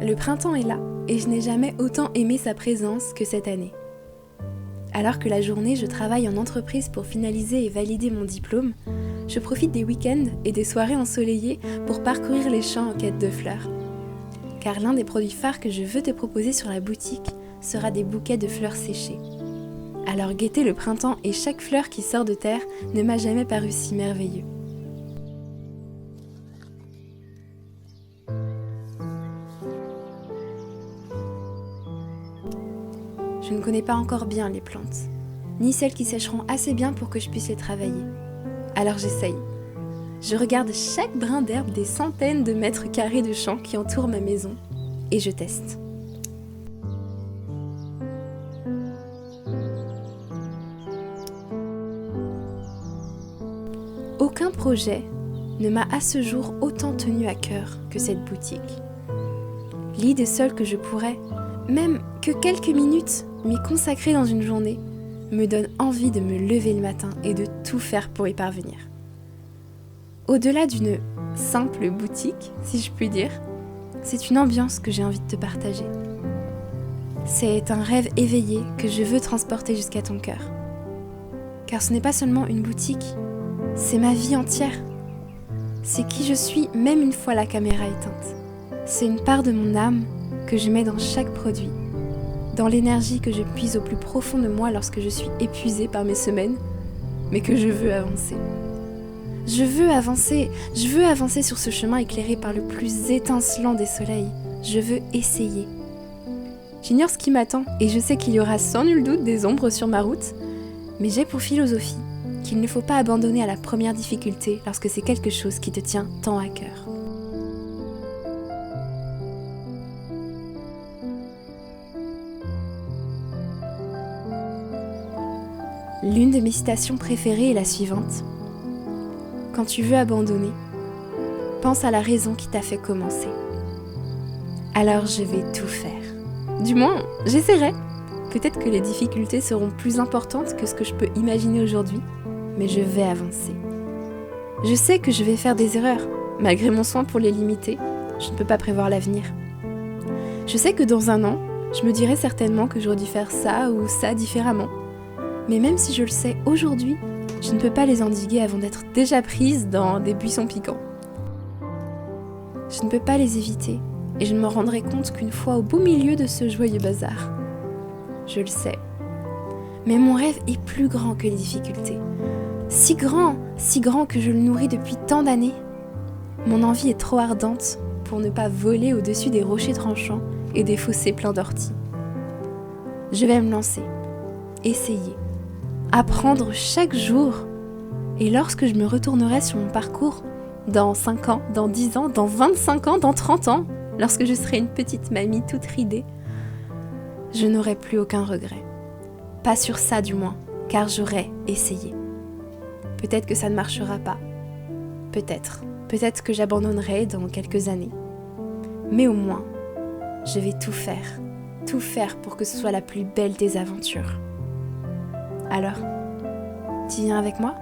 Le printemps est là et je n'ai jamais autant aimé sa présence que cette année. Alors que la journée, je travaille en entreprise pour finaliser et valider mon diplôme, je profite des week-ends et des soirées ensoleillées pour parcourir les champs en quête de fleurs. Car l'un des produits phares que je veux te proposer sur la boutique sera des bouquets de fleurs séchées. Alors guetter le printemps et chaque fleur qui sort de terre ne m'a jamais paru si merveilleux. Je ne connais pas encore bien les plantes, ni celles qui sécheront assez bien pour que je puisse les travailler. Alors j'essaye. Je regarde chaque brin d'herbe des centaines de mètres carrés de champs qui entourent ma maison et je teste. Aucun projet ne m'a à ce jour autant tenu à cœur que cette boutique. L'idée seule que je pourrais, même que quelques minutes, m'y consacrer dans une journée, me donne envie de me lever le matin et de tout faire pour y parvenir. Au-delà d'une simple boutique, si je puis dire, c'est une ambiance que j'ai envie de te partager. C'est un rêve éveillé que je veux transporter jusqu'à ton cœur. Car ce n'est pas seulement une boutique, c'est ma vie entière. C'est qui je suis même une fois la caméra éteinte. C'est une part de mon âme que je mets dans chaque produit, dans l'énergie que je puise au plus profond de moi lorsque je suis épuisée par mes semaines, mais que je veux avancer. Je veux avancer sur ce chemin éclairé par le plus étincelant des soleils. Je veux essayer. J'ignore ce qui m'attend et je sais qu'il y aura sans nul doute des ombres sur ma route, mais j'ai pour philosophie qu'il ne faut pas abandonner à la première difficulté lorsque c'est quelque chose qui te tient tant à cœur. L'une de mes citations préférées est la suivante. Quand tu veux abandonner, pense à la raison qui t'a fait commencer. Alors je vais tout faire. Du moins, j'essaierai. Peut-être que les difficultés seront plus importantes que ce que je peux imaginer aujourd'hui, mais je vais avancer. Je sais que je vais faire des erreurs, malgré mon soin pour les limiter, je ne peux pas prévoir l'avenir. Je sais que dans un an, je me dirai certainement que j'aurais dû faire ça ou ça différemment. Mais même si je le sais aujourd'hui, je ne peux pas les endiguer avant d'être déjà prise dans des buissons piquants. Je ne peux pas les éviter et je ne me rendrai compte qu'une fois au beau milieu de ce joyeux bazar. Je le sais. Mais mon rêve est plus grand que les difficultés. Si grand que je le nourris depuis tant d'années. Mon envie est trop ardente pour ne pas voler au-dessus des rochers tranchants et des fossés pleins d'orties. Je vais me lancer, essayer, apprendre chaque jour. Et lorsque je me retournerai sur mon parcours, dans 5 ans, dans 10 ans, dans 25 ans, dans 30 ans, lorsque je serai une petite mamie toute ridée, je n'aurai plus aucun regret. Pas sur ça du moins, car j'aurai essayé. Peut-être que ça ne marchera pas. Peut-être que j'abandonnerai dans quelques années. Mais au moins, je vais tout faire pour que ce soit la plus belle des aventures. Alors, tu viens avec moi ?